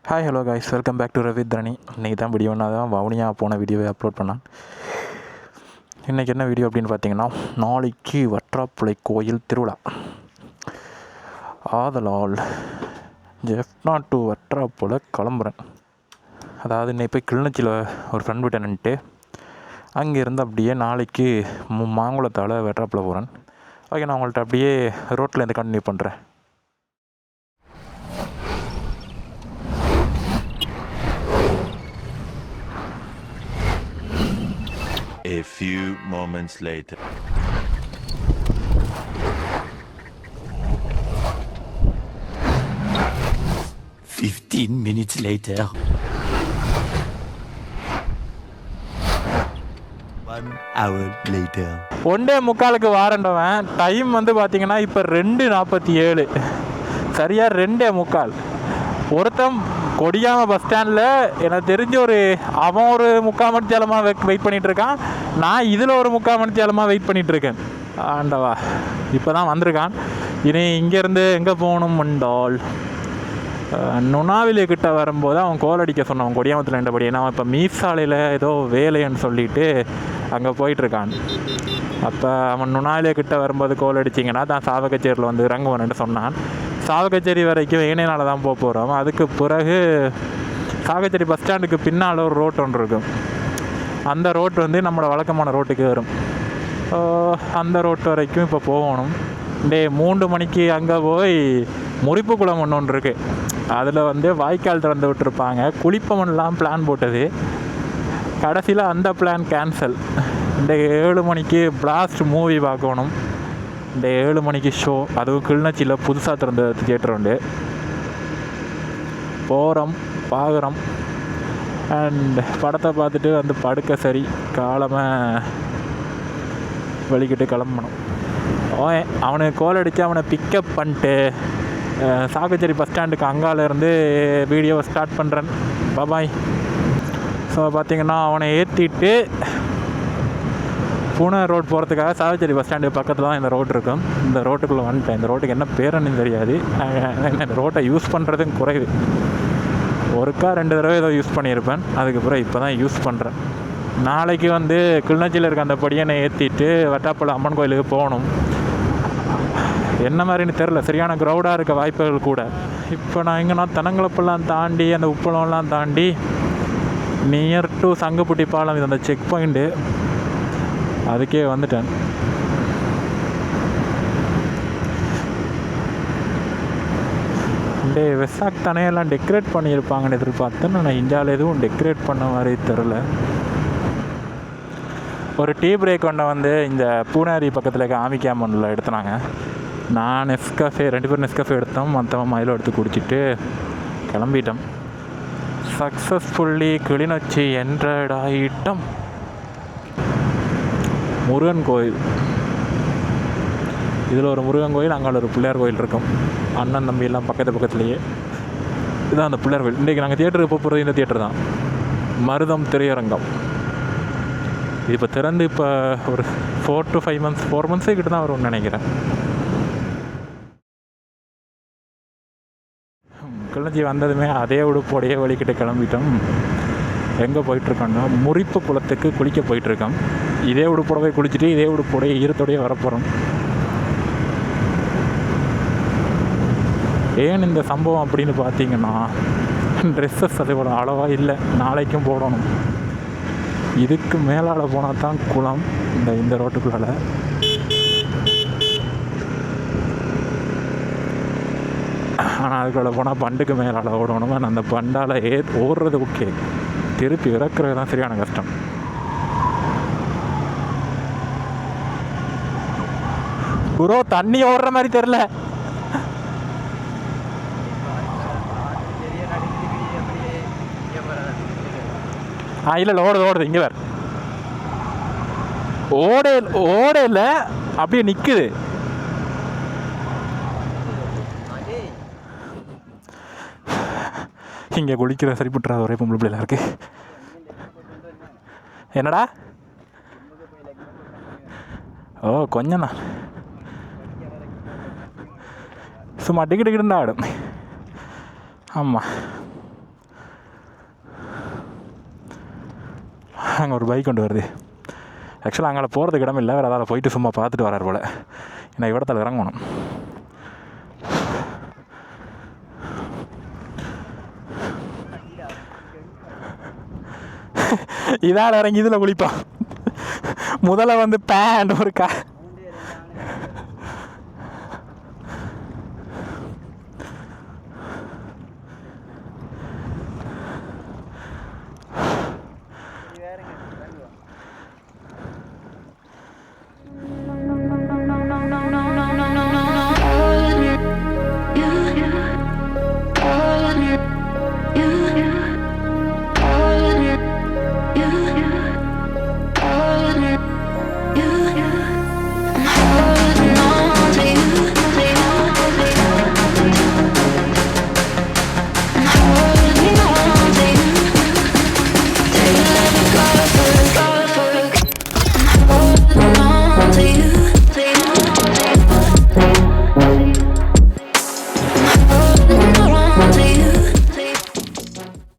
Hi hello guys, welcome back to ரவித்ரணி. இன்றைக்கி தான் வீடியோ தான் வவுனியா போன வீடியோவை அப்லோட் பண்ணேன். இன்றைக்கி என்ன வீடியோ அப்படின்னு பார்த்தீங்கன்னா, நாளைக்கு வற்றாப்புளை கோயில் திருவிழா. ஆதலால் ஜெஃப்னா டு வற்றாப்புளை கிளம்புறேன். அதாவது இன்னைக்கு போய் கிளிநொச்சியில் ஒரு ஃப்ரெண்ட் வீட்டை நின்றுட்டு அங்கேருந்து அப்படியே நாளைக்கு மாங்குளத்தால் வற்றாப்புளை போகிறேன். ஓகே, நான் உங்கள்கிட்ட அப்படியே ரோட்டில் இருந்து கண்டினியூ பண்ணுறேன். A few moments later. Minutes later. 1 hour later. 1:45 வாரண்டவன் time வந்து பார்த்தீங்கன்னா இப்போ 2:47, சரியாக 2:45. ஒருத்தன் கொடியாம பஸ் ஸ்டாண்டில் எனக்கு தெரிஞ்ச அவன் ஒரு 3/4 மணி நேரமாக வெயிட் பண்ணிகிட்ருக்கான். நான் இதில் ஒரு 3/4 மணி நேரமாக வெயிட் பண்ணிகிட்ருக்கேன். ஆண்டவா, இப்போ தான் வந்திருக்கான். இனி இங்கேருந்து எங்கே போகணும் என்றால் நுணாவிலே கிட்ட வரும்போது அவன் கோல் அடிக்க சொன்னான் கொடியாமத்தில் நின்றபடி. நான் இப்போ மீசாலையில் ஏதோ வேலைன்னு சொல்லிட்டு அங்கே போயிட்டுருக்கான். அப்போ அவன் நுணாவிலே கிட்ட வரும்போது கோல் அடிச்சிங்கன்னா தான் சாவகச்சேரியில் வந்து இறங்குவான்னு சொன்னான். சாவகச்சேரி வரைக்கும் ஏனையினால் தான் போகிறோம். அதுக்கு பிறகு சாவகச்சேரி பஸ் ஸ்டாண்டுக்கு பின்னால் ஒரு ரோட் ஒன்று இருக்கும். அந்த ரோட் வந்து நம்மளோட வழக்கமான ரோட்டுக்கு வரும். அந்த ரோட்டு வரைக்கும் இப்போ போகணும். 3 மணிக்கு அங்கே போய் முறிப்பு குளம் ஒன்று இருக்குது. அதில் வந்து வாய்க்கால் திறந்து விட்டுருப்பாங்க. குளிப்பமெல்லாம் பிளான் போட்டது, கடைசியில் அந்த பிளான் கேன்சல். 7 மணிக்கு பிளாஸ்ட் மூவி பார்க்கணும். 7 மணிக்கு ஷோ, அதுவும் கிளிநொச்சியில் புதுசாக திறந்த தியேட்டர் உண்டு. போகிறோம், பார்க்குறோம். அண்ட் படத்தை பார்த்துட்டு வந்து படுக்க சரி காலமாக வெளிக்கிட்டு கிளம்பணும். அவனுக்கு கோல் அடித்து அவனை பிக்கப் பண்ணிட்டு சாகச்சேரி பஸ் ஸ்டாண்டுக்கு அங்காலேருந்து வீடியோவை ஸ்டார்ட் பண்ணுறேன். பாய். ஸோ பார்த்திங்கன்னா அவனை ஏற்றிட்டு பூனை ரோட் போகிறதுக்காக சாகச்சேரி பஸ் ஸ்டாண்டு பக்கத்தில் தான் இந்த ரோடு இருக்கும். இந்த ரோட்டுக்குள்ளே வந்துட்டேன். இந்த ரோட்டுக்கு என்ன பேருன்னு தெரியாது. இந்த ரோட்டை யூஸ் பண்ணுறதும் குறைவு. 1-2 தடவை ஏதோ யூஸ் பண்ணியிருப்பேன். அதுக்கப்புறம் இப்போ தான் யூஸ் பண்ணுறேன். நாளைக்கு வந்து கிளிநொச்சியில் இருக்க அந்த படியனை ஏற்றிட்டு வற்றாப்புளை அம்மன் கோயிலுக்கு போகணும். என்ன மாதிரின்னு தெரில, சரியான க்ரௌடாக இருக்க வாய்ப்புகள் கூட. இப்போ நான் எங்கன்னா தனங்களப்பெல்லாம் தாண்டி அந்த உப்பளம்லாம் தாண்டி நியர் டு சங்குப்புட்டி பாலம், இது அந்த செக் பாயிண்ட்டு, அதுக்கே வந்துட்டேன். வெசாக் தனையெல்லாம் டெக்கரேட் பண்ணியிருப்பாங்கன்னு எதிர்பார்த்தேன். நான் இந்தியாவில் எதுவும் டெக்கரேட் பண்ண மாதிரி தெரில. ஒரு டீ பிரேக் ஒன்றை வந்து இந்த பூனாரி பக்கத்தில் இருக்க ஆமிக்காமனில் எடுத்துனாங்க. நான் நெஸ்கஃபே, 2 பேரும் நெஸ்கஃபே எடுத்தோம். மற்றவன் மயிலும் எடுத்து குடிச்சிட்டு கிளம்பிட்டோம். சக்ஸஸ்ஃபுல்லி கிளிநொச்சி என்டர்ட் ஆகிட்டோம். முருகன் கோயில், இதில் ஒரு முருகன் கோயில், அங்கே ஒரு பிள்ளையார் கோயில் இருக்கும். அண்ணன் தம்பி எல்லாம் பக்கத்துலேயே. இதுதான் அந்த பிள்ளையார் கோயில். இன்றைக்கி நாங்கள் தியேட்டருக்கு போகிறது இந்த தியேட்டர் தான், மருதம் திரையரங்கம். இது இப்போ திறந்து இப்போ ஒரு 4 to 5 months, 4 months கிட்ட தான் வரும்னு நினைக்கிறேன். கிளிநொச்சி வந்ததுமே அதே உடுப்போடையே வழிக்கிட்ட கிளம்பிட்டோம். எங்கே போயிட்டுருக்கோன்னா முறிப்பு குளத்துக்கு குளிக்க போயிட்டுருக்கோம். இதே உடுப்போடவே குளிச்சுட்டு இதே உடுப்போடைய ஈரத்தோடையே வரப்போகிறோம். ஏன் இந்த சம்பவம் அப்படின்னு பார்த்தீங்கன்னா, ட்ரெஸ்ஸஸ் அதோட அளவாக இல்லை, நாளைக்கும் போடணும். இதுக்கு மேலால் போனால் தான் குளம். இந்த ரோட்டுக்குள்ளால் ஆனால் அதுக்குள்ளே போனால் பண்டுக்கு மேலால் ஓடணும். ஆனால் அந்த பண்டால் ஓடுறது ஓகே, திருப்பி இறக்குறது தான் சரியான கஷ்டம். குரோ, தண்ணி ஓடுற மாதிரி தெரில. இல்லை ஓடுது இங்கே வேறு ஓடையில் அப்படியே நிற்குது. இங்கே குளிக்கிற சரிப்பட்டுறாத ஒரே பொம்பளை பிள்ளைலாம் இருக்கு. என்னடா? கொஞ்சம் தான், சும்மா டிக்கெட்டுக்கிட்டு ஆடும். ஆமாம், அங்கே ஒரு பைக் கொண்டு வருது. ஆக்சுவலாக அங்கே போகிறதுக்கு இடம் இல்லை, வேறு அதால் போயிட்டு சும்மா பார்த்துட்டு வரார் போல். ஏன்னா இடத்துல இறங்கணும். இதால் இறங்கி இதில் குளிப்பான். முதல்ல வந்து பேண்ட் ஒரு